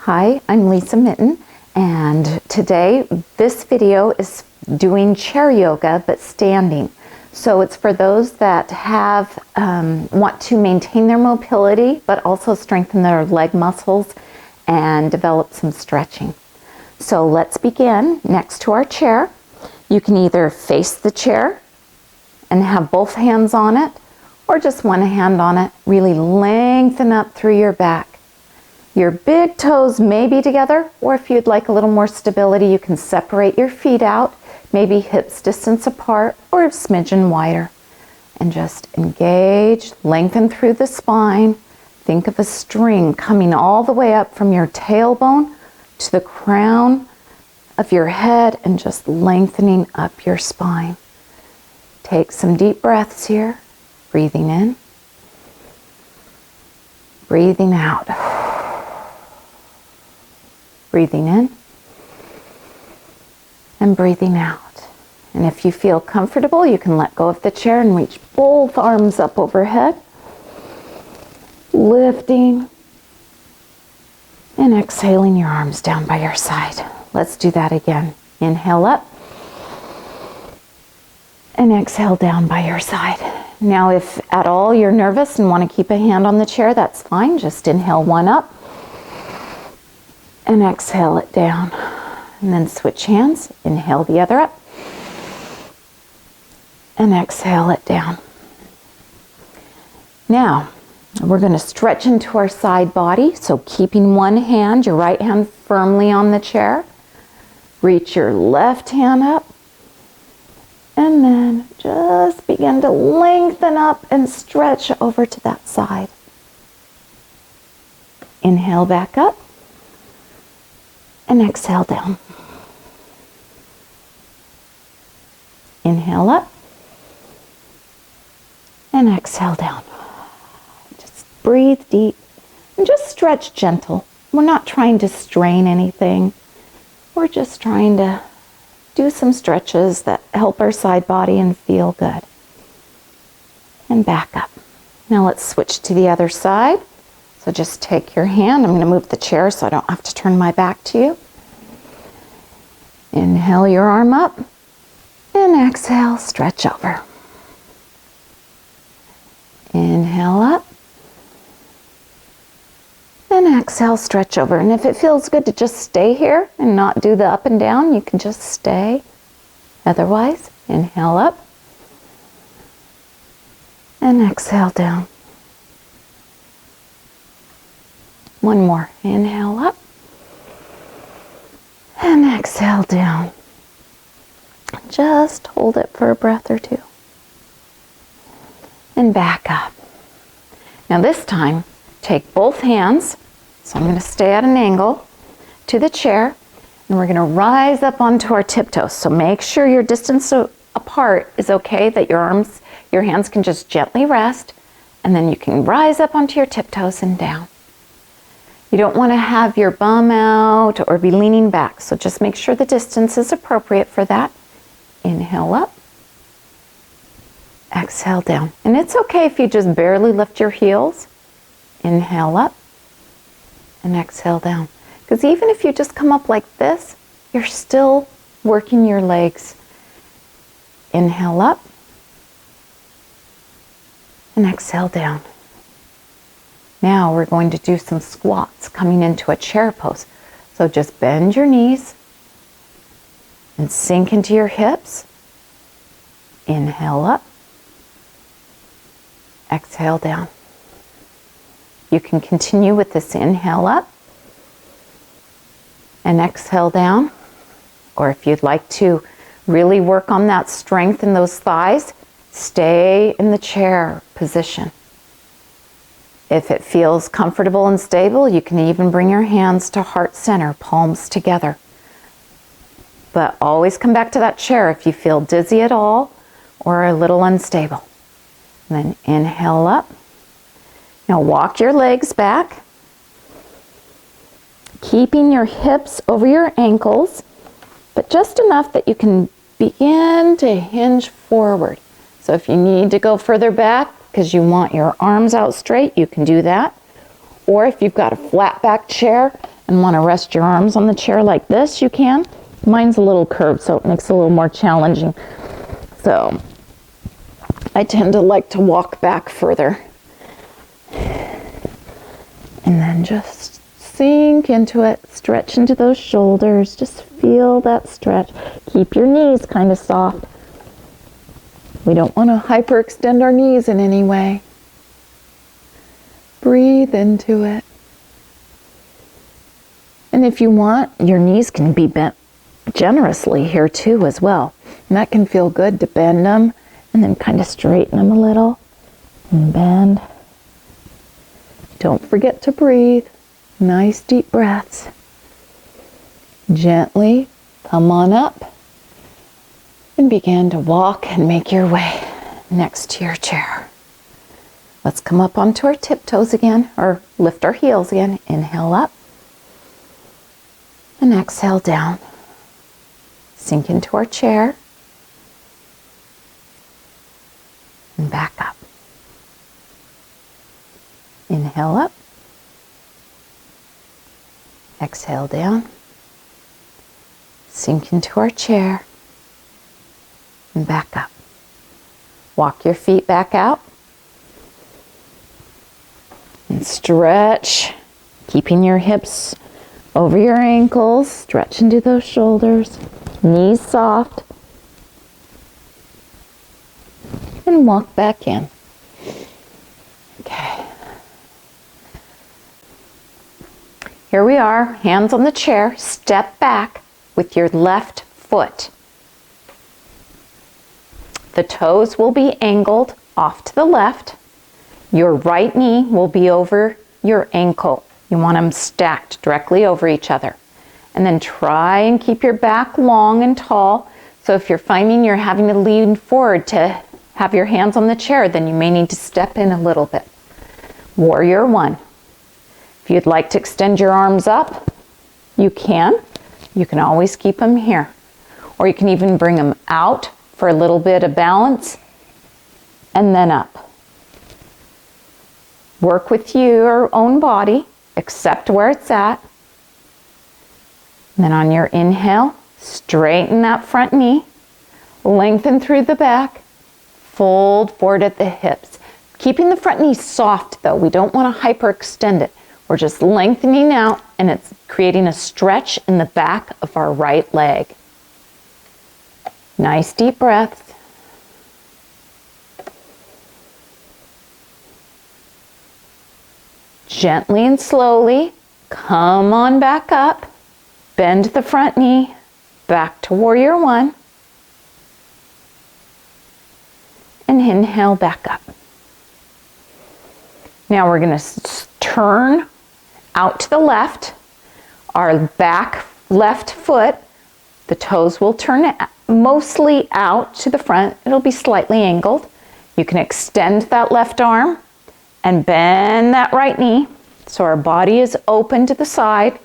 Hi, I'm Lisa Mitten, and today this video is doing chair yoga but standing. So it's for those that have want to maintain their mobility but also strengthen their leg muscles and develop some stretching. So let's begin next to our chair. You can either face the chair and have both hands on it, or just one hand on it. Really lengthen up through your back. Your big toes may be together, or if you'd like a little more stability, you can separate your feet out, maybe hips distance apart or a smidgen wider. And just engage, lengthen through the spine. Think of a string coming all the way up from your tailbone to the crown of your head and just lengthening up your spine. Take some deep breaths here, breathing in, breathing out. Breathing in and breathing out. And if you feel comfortable, you can let go of the chair and reach both arms up overhead. Lifting and exhaling your arms down by your side. Let's do that again. Inhale up and exhale down by your side. Now, if at all you're nervous and want to keep a hand on the chair, that's fine. Just inhale one up and exhale it down. And then switch hands. Inhale the other up and exhale it down. Now, we're going to stretch into our side body. So keeping one hand, your right hand firmly on the chair. Reach your left hand up. And then just begin to lengthen up and stretch over to that side. Inhale back up. And exhale down. Inhale up. And exhale down. Just breathe deep and just stretch gentle. We're not trying to strain anything. We're just trying to do some stretches that help our side body and feel good. And back up. Now let's switch to the other side. So just take your hand. I'm going to move the chair so I don't have to turn my back to you. Inhale your arm up and exhale, stretch over. Inhale up and exhale, stretch over. And if it feels good to just stay here and not do the up and down, you can just stay. Otherwise, inhale up and exhale down. One more. Inhale up and exhale down. Just hold it for a breath or two. And back up. Now this time, take both hands. So I'm going to stay at an angle to the chair. And we're going to rise up onto our tiptoes. So make sure your distance apart is okay, that your hands can just gently rest. And then you can rise up onto your tiptoes and down. You don't want to have your bum out or be leaning back, so just make sure the distance is appropriate for that. Inhale up, exhale down. And it's okay if you just barely lift your heels. Inhale up and exhale down. Because even if you just come up like this, you're still working your legs. Inhale up and exhale down. Now we're going to do some squats coming into a chair pose. So just bend your knees and sink into your hips. Inhale up. Exhale down. You can continue with this inhale up and exhale down. Or if you'd like to really work on that strength in those thighs, stay in the chair position. If it feels comfortable and stable, you can even bring your hands to heart center, palms together. But always come back to that chair if you feel dizzy at all or a little unstable. And then inhale up. Now walk your legs back, keeping your hips over your ankles, but just enough that you can begin to hinge forward. So if you need to go further back, because you want your arms out straight, you can do that. Or if you've got a flat back chair and want to rest your arms on the chair like this, you can. Mine's a little curved, so it makes it a little more challenging. So I tend to like to walk back further. And then just sink into it, stretch into those shoulders, just feel that stretch. Keep your knees kind of soft. We don't want to hyperextend our knees in any way. Breathe into it. And if you want, your knees can be bent generously here too as well. And that can feel good to bend them and then kind of straighten them a little and bend. Don't forget to breathe. Nice deep breaths. Gently come on up and begin to walk and make your way next to your chair. Let's come up onto our tiptoes again, or lift our heels again. Inhale up and exhale down. Sink into our chair and back up. Inhale up. Exhale down. Sink into our chair and back up. Walk your feet back out and stretch, keeping your hips over your ankles. Stretch into those shoulders, knees soft, and walk back in. Okay. Here we are, hands on the chair. Step back with your left foot. The toes will be angled off to the left. Your right knee will be over your ankle. You want them stacked directly over each other. And then try and keep your back long and tall. So if you're finding you're having to lean forward to have your hands on the chair, then you may need to step in a little bit. Warrior one. If you'd like to extend your arms up, you can. You can always keep them here. Or you can even bring them out for a little bit of balance and then up. Work with your own body, accept where it's at. And then on your inhale, straighten that front knee, lengthen through the back, fold forward at the hips. Keeping the front knee soft though, we don't want to hyperextend it. We're just lengthening out and it's creating a stretch in the back of our right leg. Nice deep breaths. Gently and slowly, come on back up. Bend the front knee, back to warrior one. And inhale back up. Now we're going to turn out to the left. Our back left foot, the toes will turn mostly out to the front. It'll be slightly angled. You can extend that left arm and bend that right knee so our body is open to the side.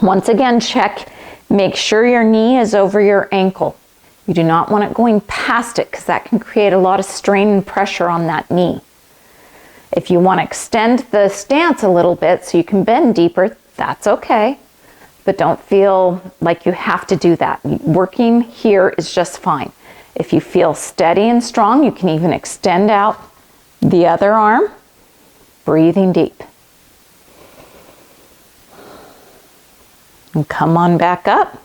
Once again, check, make sure your knee is over your ankle. You do not want it going past it because that can create a lot of strain and pressure on that knee. If you want to extend the stance a little bit so you can bend deeper, that's okay. But don't feel like you have to do that. Working here is just fine. If you feel steady and strong, you can even extend out the other arm, breathing deep. And come on back up.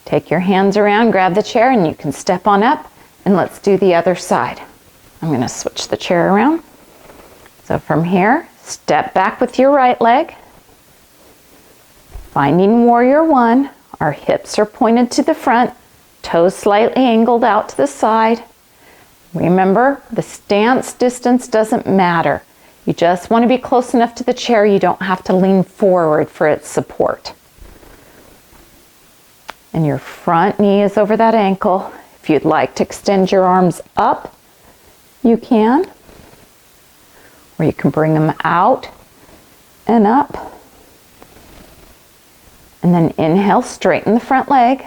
Take your hands around, grab the chair, and you can step on up. And let's do the other side. I'm going to switch the chair around. So from here, step back with your right leg. Finding warrior one, our hips are pointed to the front, toes slightly angled out to the side. Remember, the stance distance doesn't matter. You just want to be close enough to the chair you don't have to lean forward for its support. And your front knee is over that ankle. If you'd like to extend your arms up, you can. Or you can bring them out and up. And then inhale, straighten the front leg.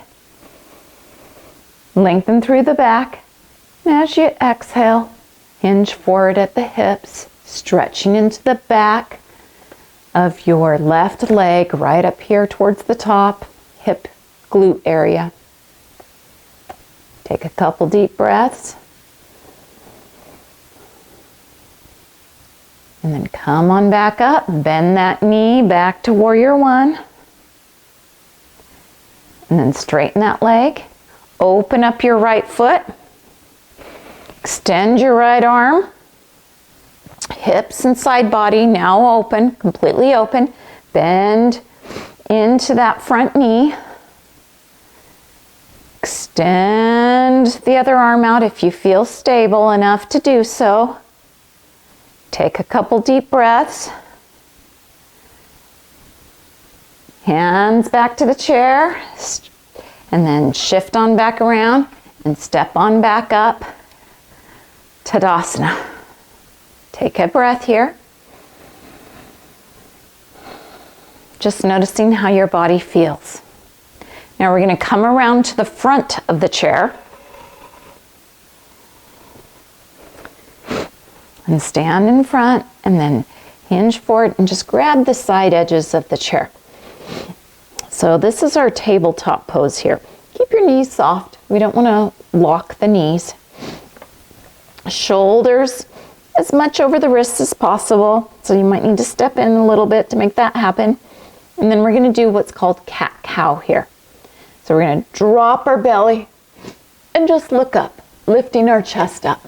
Lengthen through the back. And as you exhale, hinge forward at the hips, stretching into the back of your left leg right up here towards the top, hip glute area. Take a couple deep breaths. And then come on back up, bend that knee back to warrior one. And then straighten that leg. Open up your right foot. Extend your right arm. Hips and side body now open, completely open. Bend into that front knee. Extend the other arm out if you feel stable enough to do so. Take a couple deep breaths. Hands back to the chair. And then shift on back around and step on back up. Tadasana. Take a breath here. Just noticing how your body feels. Now we're going to come around to the front of the chair. And stand in front and then hinge forward and just grab the side edges of the chair. So this is our tabletop pose here. Keep your knees soft. We don't want to lock the knees. Shoulders as much over the wrists as possible. So you might need to step in a little bit to make that happen. And then we're going to do what's called cat-cow here. So we're going to drop our belly and just look up, lifting our chest up.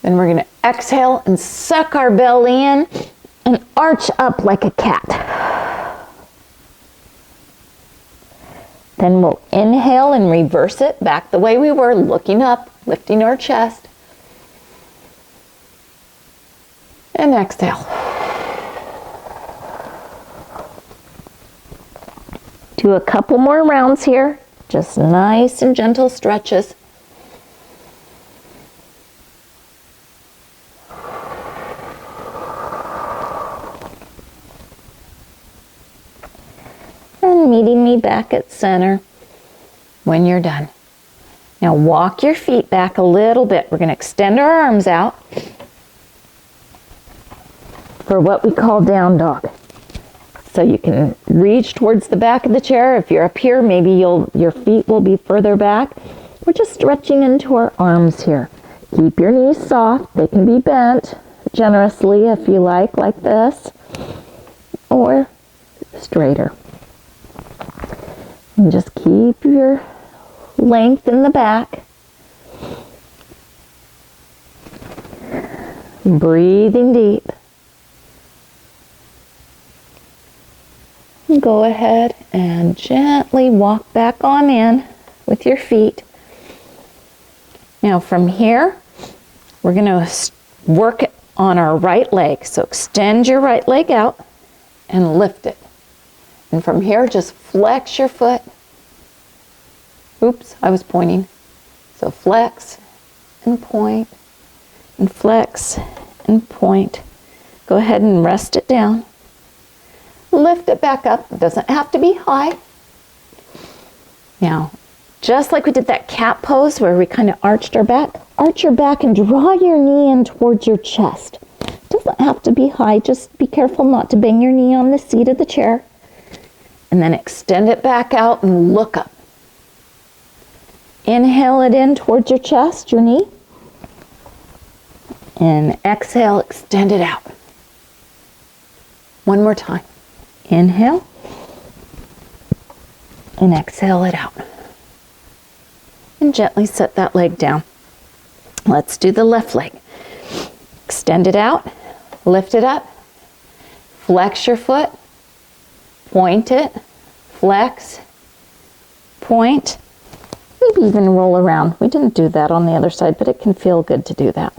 Then we're going to exhale and suck our belly in and arch up like a cat. Then we'll inhale and reverse it back the way we were, looking up, lifting our chest. And exhale. Do a couple more rounds here, just nice and gentle stretches. And meeting me back at center when you're done. Now walk your feet back a little bit. We're going to extend our arms out for what we call down dog. So you can reach towards the back of the chair. If you're up here, maybe your feet will be further back. We're just stretching into our arms here. Keep your knees soft. They can be bent generously if you like this, or straighter. And just keep your length in the back. Breathing deep. Go ahead and gently walk back on in with your feet. Now from here, we're going to work on our right leg. So extend your right leg out and lift it. And from here, just flex your foot. Oops, I was pointing. So flex and point, and flex and point. Go ahead and rest it down. Lift it back up. It doesn't have to be high. Now, just like we did that cat pose where we kind of arched our back, arch your back and draw your knee in towards your chest. It doesn't have to be high. Just be careful not to bang your knee on the seat of the chair. And then extend it back out and look up. Inhale it in towards your chest, your knee. And exhale, extend it out. One more time. Inhale. And exhale it out. And gently set that leg down. Let's do the left leg. Extend it out. Lift it up. Flex your foot. Point it. Flex. Point. Maybe even roll around. We didn't do that on the other side, but it can feel good to do that.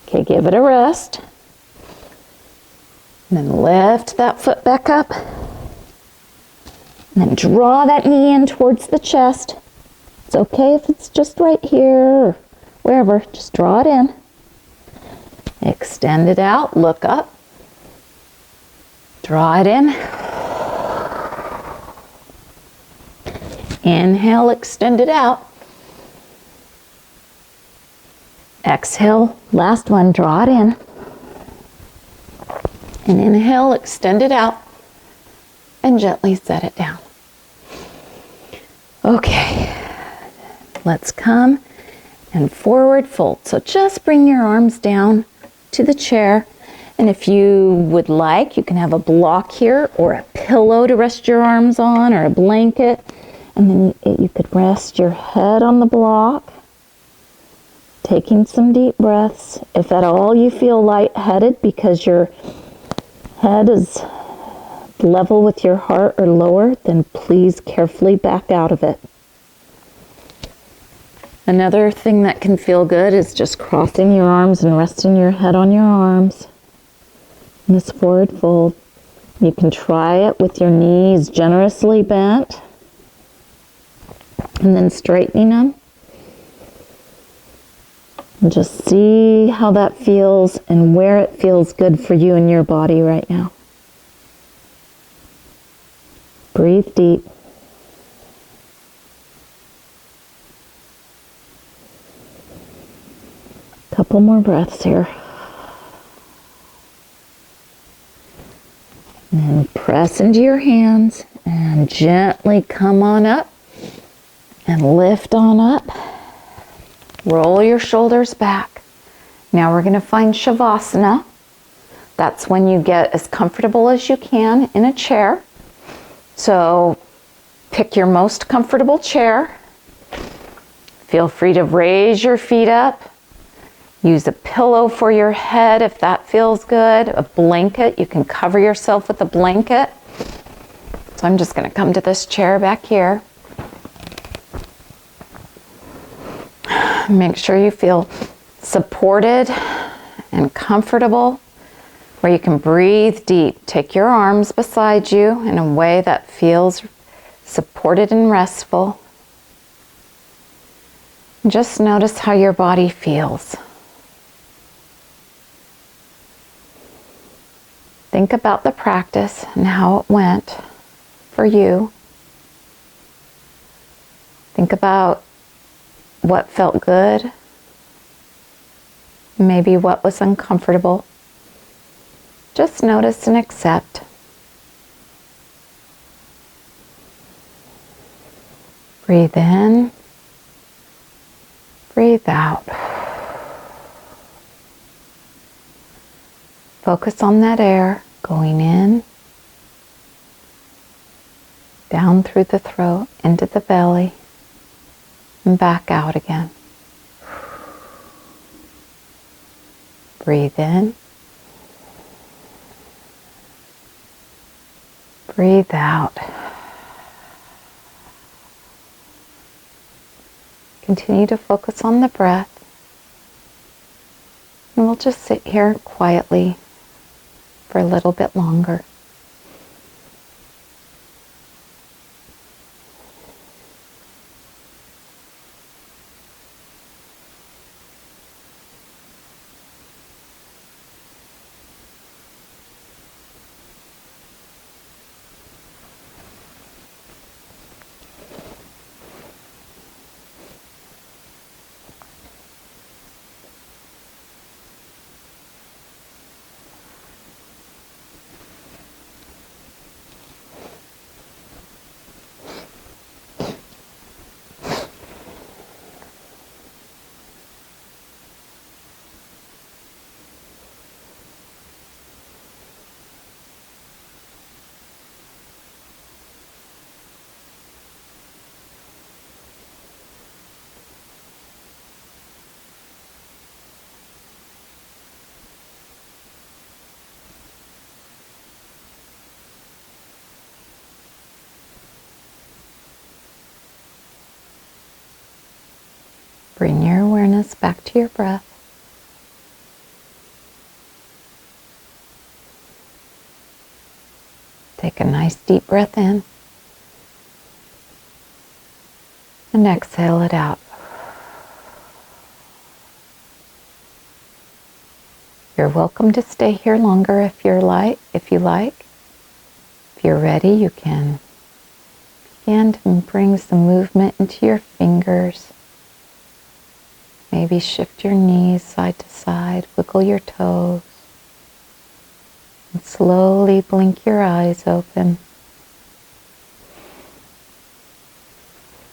Okay, give it a rest. And then lift that foot back up. And then draw that knee in towards the chest. It's okay if it's just right here or wherever. Just draw it in. Extend it out. Look up. Draw it in. Inhale, extend it out. Exhale, last one, draw it in. And inhale, extend it out, and gently set it down. Okay, let's come and forward fold. So just bring your arms down to the chair. And if you would like, you can have a block here or a pillow to rest your arms on, or a blanket. And then you could rest your head on the block, taking some deep breaths. If at all you feel lightheaded because your head is level with your heart or lower, then please carefully back out of it. Another thing that can feel good is just crossing your arms and resting your head on your arms in this forward fold. You can try it with your knees generously bent and then straightening them. And just see how that feels and where it feels good for you in your body right now. Breathe deep. Couple more breaths here. And then press into your hands and gently come on up and lift on up. Roll your shoulders back. Now we're going to find Savasana. That's when you get as comfortable as you can in a chair. So pick your most comfortable chair. Feel free to raise your feet up. Use a pillow for your head if that feels good. A blanket, you can cover yourself with a blanket. So I'm just going to come to this chair back here. Make sure you feel supported and comfortable, where you can breathe deep. Take your arms beside you in a way that feels supported and restful. Just notice how your body feels. Think about the practice and how it went for you. Think about what felt good, maybe what was uncomfortable. Just notice and accept. Breathe in, breathe out. Focus on that air going in, down through the throat, into the belly, and back out again. Breathe in. Breathe out. Continue to focus on the breath. And we'll just sit here quietly for a little bit longer. Bring your awareness back to your breath. Take a nice deep breath in and exhale it out. You're welcome to stay here longer if you like. If you're ready, you can begin to bring some movement into your fingers. Maybe shift your knees side to side, wiggle your toes. And slowly blink your eyes open.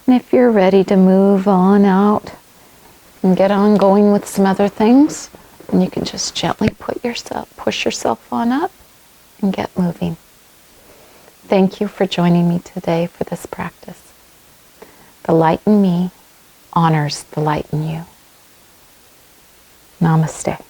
And if you're ready to move on out and get on going with some other things, and you can just gently push yourself on up and get moving. Thank you for joining me today for this practice. The light in me honors the light in you. Namaste.